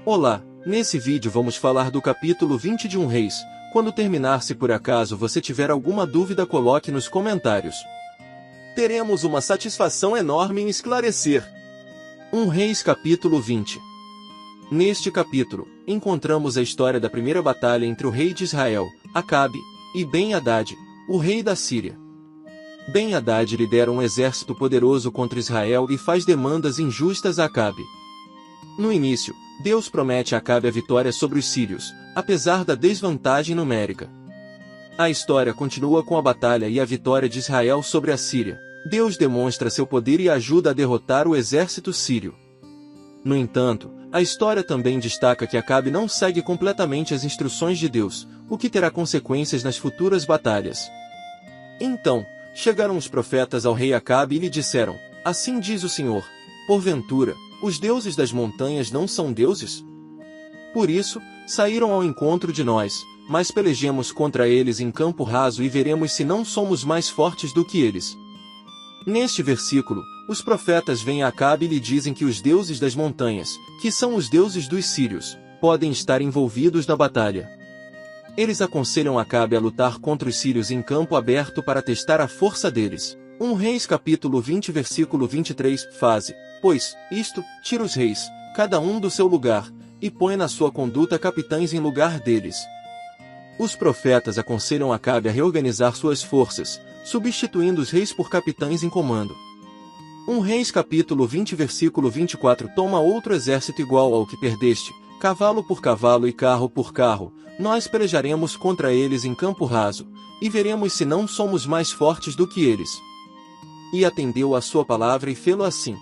Olá, nesse vídeo vamos falar do capítulo 20 de 1 Reis. Quando terminar, se por acaso você tiver alguma dúvida, coloque nos comentários. Teremos uma satisfação enorme em esclarecer. 1 Reis capítulo 20. Neste capítulo, encontramos a história da primeira batalha entre o rei de Israel, Acabe, e Ben-Hadad, o rei da Síria. Ben-Hadad lidera um exército poderoso contra Israel e faz demandas injustas a Acabe. No início, Deus promete a Acabe a vitória sobre os sírios, apesar da desvantagem numérica. A história continua com a batalha e a vitória de Israel sobre a Síria. Deus demonstra seu poder e ajuda a derrotar o exército sírio. No entanto, a história também destaca que Acabe não segue completamente as instruções de Deus, o que terá consequências nas futuras batalhas. Então, chegaram os profetas ao rei Acabe e lhe disseram: "Assim diz o Senhor, porventura, os deuses das montanhas não são deuses? Por isso, saíram ao encontro de nós, mas pelejemos contra eles em campo raso e veremos se não somos mais fortes do que eles." Neste versículo, os profetas vêm a Acabe e lhe dizem que os deuses das montanhas, que são os deuses dos sírios, podem estar envolvidos na batalha. Eles aconselham Acabe a lutar contra os sírios em campo aberto para testar a força deles. 1 Reis capítulo 20 versículo 23, Faze, pois, isto, tira os reis, cada um do seu lugar, e põe na sua conduta capitães em lugar deles. Os profetas aconselham Acabe a reorganizar suas forças, substituindo os reis por capitães em comando. 1 Reis capítulo 20 versículo 24 Toma outro exército igual ao que perdeste, cavalo por cavalo e carro por carro, nós pelejaremos contra eles em campo raso, e veremos se não somos mais fortes do que eles. E atendeu à sua palavra e fê-lo assim.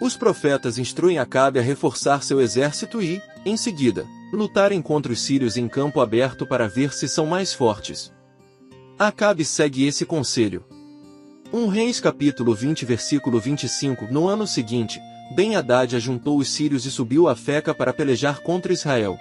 Os profetas instruem Acabe a reforçar seu exército e, em seguida, lutarem contra os sírios em campo aberto para ver se são mais fortes. Acabe segue esse conselho. 1 Reis capítulo 20 versículo 25 No ano seguinte, Ben-Hadad ajuntou os sírios e subiu a Feca para pelejar contra Israel.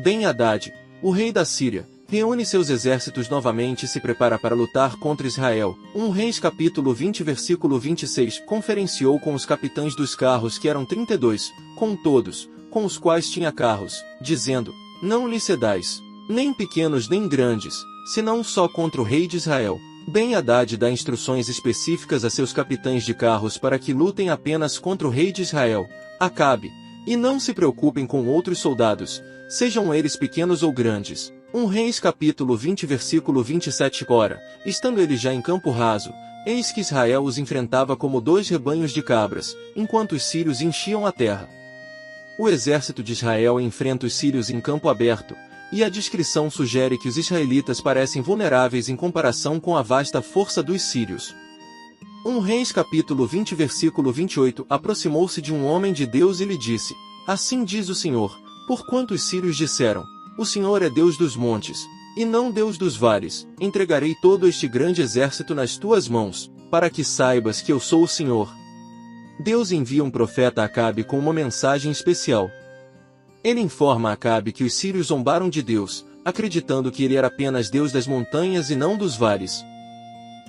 Ben-Hadad, o rei da Síria, reúne seus exércitos novamente e se prepara para lutar contra Israel. 1 Reis capítulo 20 versículo 26 Conferenciou com os capitães dos carros, que eram 32, com todos, com os quais tinha carros, dizendo: "Não lhe cedais, nem pequenos nem grandes, senão só contra o rei de Israel." Ben-Hadad dá instruções específicas a seus capitães de carros para que lutem apenas contra o rei de Israel, Acabe, e não se preocupem com outros soldados, sejam eles pequenos ou grandes. 1 Reis capítulo 20 versículo 27 Ora, estando eles já em campo raso, eis que Israel os enfrentava como 2 rebanhos de cabras, enquanto os sírios enchiam a terra. O exército de Israel enfrenta os sírios em campo aberto, e a descrição sugere que os israelitas parecem vulneráveis em comparação com a vasta força dos sírios. 1 Reis capítulo 20 versículo 28 Aproximou-se de um homem de Deus e lhe disse: "Assim diz o Senhor, porquanto os sírios disseram: o Senhor é Deus dos montes, e não Deus dos vales, entregarei todo este grande exército nas tuas mãos, para que saibas que eu sou o Senhor." Deus envia um profeta a Acabe com uma mensagem especial. Ele informa a Acabe que os sírios zombaram de Deus, acreditando que ele era apenas Deus das montanhas e não dos vales.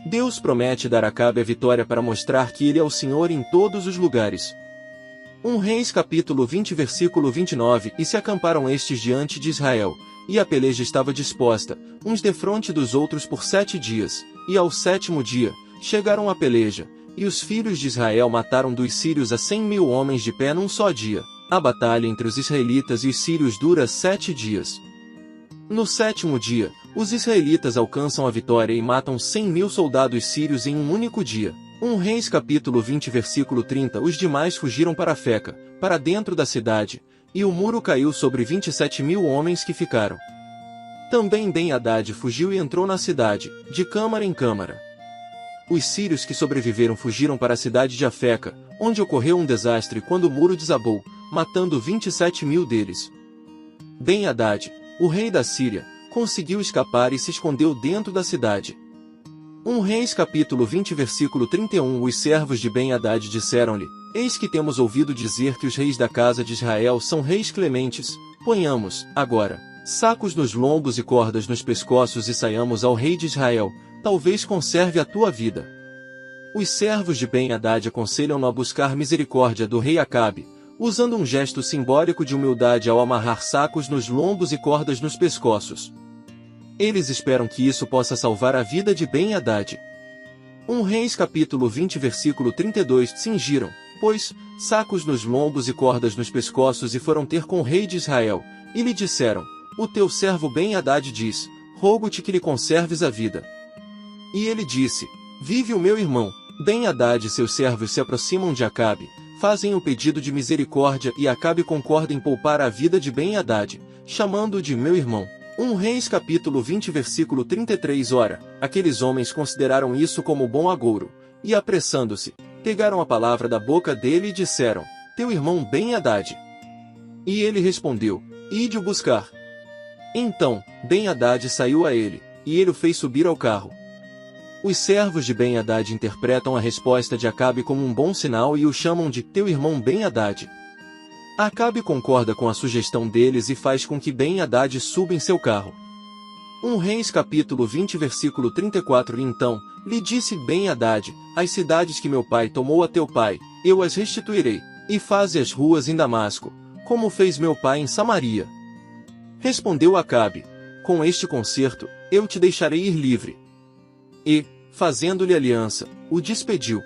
Deus promete dar a Acabe a vitória para mostrar que ele é o Senhor em todos os lugares. 1 Reis capítulo 20 versículo 29 E se acamparam estes diante de Israel, e a peleja estava disposta, uns defronte dos outros por 7 dias, e ao 7º dia, chegaram à peleja, e os filhos de Israel mataram dos sírios a 100.000 homens de pé num só dia. A batalha entre os israelitas e os sírios dura 7 dias. No 7º dia, os israelitas alcançam a vitória e matam 100.000 soldados sírios em um único dia. 1 Reis capítulo 20 versículo 30 Os demais fugiram para Feca, para dentro da cidade, e o muro caiu sobre 27.000 homens que ficaram. Também Ben-Hadad fugiu e entrou na cidade, de câmara em câmara. Os sírios que sobreviveram fugiram para a cidade de Afeca, onde ocorreu um desastre quando o muro desabou, matando 27.000 deles. Ben-Hadad, o rei da Síria, conseguiu escapar e se escondeu dentro da cidade. 1 Reis capítulo 20 versículo 31 Os servos de Ben-Hadad disseram-lhe: "Eis que temos ouvido dizer que os reis da casa de Israel são reis clementes, ponhamos, agora, sacos nos lombos e cordas nos pescoços e saiamos ao rei de Israel, talvez conserve a tua vida." Os servos de Ben-Hadad aconselham-no a buscar misericórdia do rei Acabe, usando um gesto simbólico de humildade ao amarrar sacos nos lombos e cordas nos pescoços. Eles esperam que isso possa salvar a vida de Ben-Hadad. 1 Reis capítulo 20 versículo 32. Cingiram, pois, sacos nos lombos e cordas nos pescoços e foram ter com o rei de Israel, e lhe disseram: o teu servo Ben-Hadad diz, rogo-te que lhe conserves a vida. E ele disse: vive o meu irmão. Ben-Hadad e seus servos se aproximam de Acabe, fazem o pedido de misericórdia e Acabe concorda em poupar a vida de Ben-Hadad, chamando-o de meu irmão. 1 Reis capítulo 20 versículo 33. Ora, aqueles homens consideraram isso como bom agouro, e apressando-se, pegaram a palavra da boca dele e disseram: teu irmão Ben-Hadad. E ele respondeu: ide-o buscar. Então, Ben-Hadad saiu a ele, e ele o fez subir ao carro. Os servos de Ben-Hadad interpretam a resposta de Acabe como um bom sinal e o chamam de teu irmão Ben-Hadad. Acabe concorda com a sugestão deles e faz com que Ben-Hadad suba em seu carro. 1 Reis capítulo 20 versículo 34. E então, lhe disse Ben-Hadad: as cidades que meu pai tomou a teu pai, eu as restituirei, e faze as ruas em Damasco, como fez meu pai em Samaria. Respondeu Acabe: com este concerto, eu te deixarei ir livre. E, fazendo-lhe aliança, o despediu.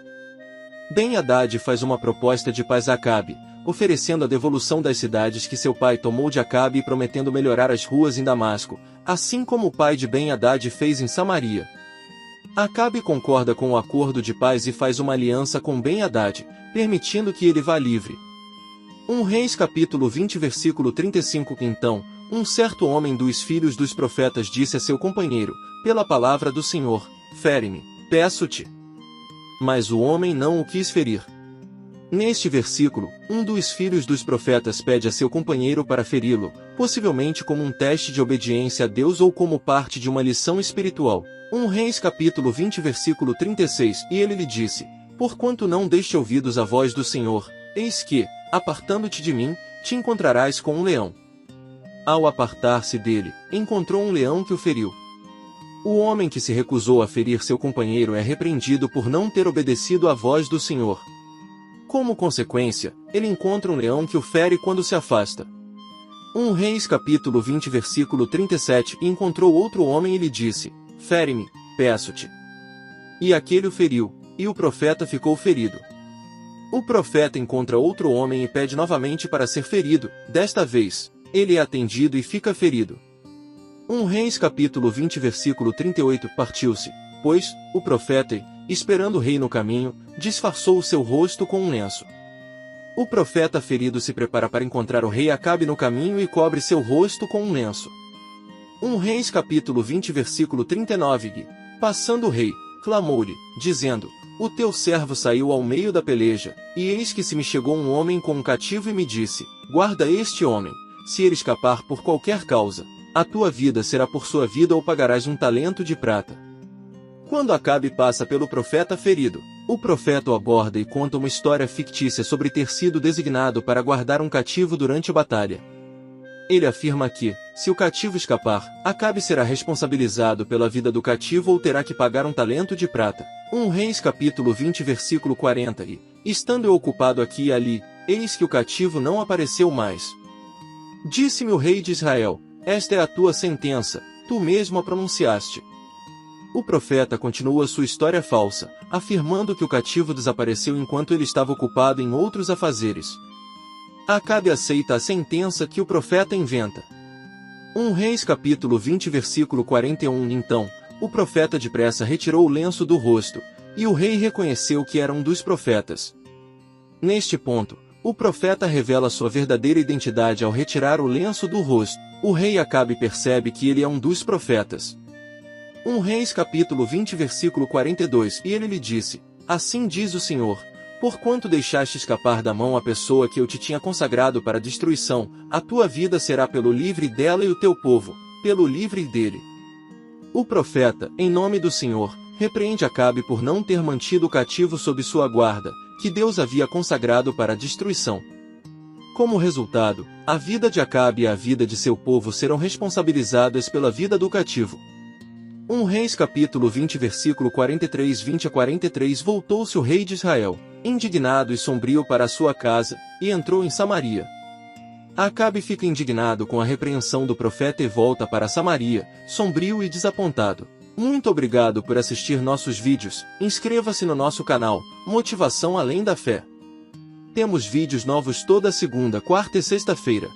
Ben-Hadad faz uma proposta de paz a Acabe, oferecendo a devolução das cidades que seu pai tomou de Acabe e prometendo melhorar as ruas em Damasco, assim como o pai de Ben-Hadad fez em Samaria. Acabe concorda com o acordo de paz e faz uma aliança com Ben-Hadad, permitindo que ele vá livre. 1 Reis capítulo 20 versículo 35. Então, um certo homem dos filhos dos profetas disse a seu companheiro: pela palavra do Senhor, fere-me, peço-te. Mas o homem não o quis ferir. Neste versículo, um dos filhos dos profetas pede a seu companheiro para feri-lo, possivelmente como um teste de obediência a Deus ou como parte de uma lição espiritual. 1 Reis capítulo 20 versículo 36. E ele lhe disse: porquanto não deste ouvidos à voz do Senhor, eis que, apartando-te de mim, te encontrarás com um leão. Ao apartar-se dele, encontrou um leão que o feriu. O homem que se recusou a ferir seu companheiro é repreendido por não ter obedecido à voz do Senhor. Como consequência, ele encontra um leão que o fere quando se afasta. 1 Reis capítulo 20 versículo 37. E encontrou outro homem e lhe disse: fere-me, peço-te. E aquele o feriu, e o profeta ficou ferido. O profeta encontra outro homem e pede novamente para ser ferido, desta vez, ele é atendido e fica ferido. 1 Reis capítulo 20 versículo 38. Partiu-se, pois, o profeta e, esperando o rei no caminho, disfarçou o seu rosto com um lenço. O profeta ferido se prepara para encontrar o rei Acabe no caminho e cobre seu rosto com um lenço. 1 Reis capítulo 20 versículo 39. E, passando o rei, clamou-lhe, dizendo: o teu servo saiu ao meio da peleja, e eis que se me chegou um homem com um cativo e me disse: guarda este homem, se ele escapar por qualquer causa, a tua vida será por sua vida ou pagarás um talento de prata. Quando Acabe passa pelo profeta ferido, o profeta o aborda e conta uma história fictícia sobre ter sido designado para guardar um cativo durante a batalha. Ele afirma que, se o cativo escapar, Acabe será responsabilizado pela vida do cativo ou terá que pagar um talento de prata. 1 Reis capítulo 20 versículo 40. E, estando eu ocupado aqui e ali, eis que o cativo não apareceu mais. Disse-me o rei de Israel: esta é a tua sentença, tu mesmo a pronunciaste. O profeta continua sua história falsa, afirmando que o cativo desapareceu enquanto ele estava ocupado em outros afazeres. Acabe aceita a sentença que o profeta inventa. 1 Reis capítulo 20 versículo 41. Então, o profeta depressa retirou o lenço do rosto, e o rei reconheceu que era um dos profetas. Neste ponto, o profeta revela sua verdadeira identidade ao retirar o lenço do rosto. O rei Acabe percebe que ele é um dos profetas. 1 Reis capítulo 20 versículo 42. E ele lhe disse: assim diz o Senhor, porquanto deixaste escapar da mão a pessoa que eu te tinha consagrado para destruição, a tua vida será pelo livre dela e o teu povo, pelo livre dele. O profeta, em nome do Senhor, repreende Acabe por não ter mantido o cativo sob sua guarda, que Deus havia consagrado para a destruição. Como resultado, a vida de Acabe e a vida de seu povo serão responsabilizadas pela vida do cativo. 1 Reis capítulo 20 versículo 43. 20 a 43. Voltou-se o rei de Israel, indignado e sombrio para a sua casa, e entrou em Samaria. Acabe fica indignado com a repreensão do profeta e volta para Samaria, sombrio e desapontado. Muito obrigado por assistir nossos vídeos, inscreva-se no nosso canal, Motivação Além da Fé. Temos vídeos novos toda segunda, quarta e sexta-feira.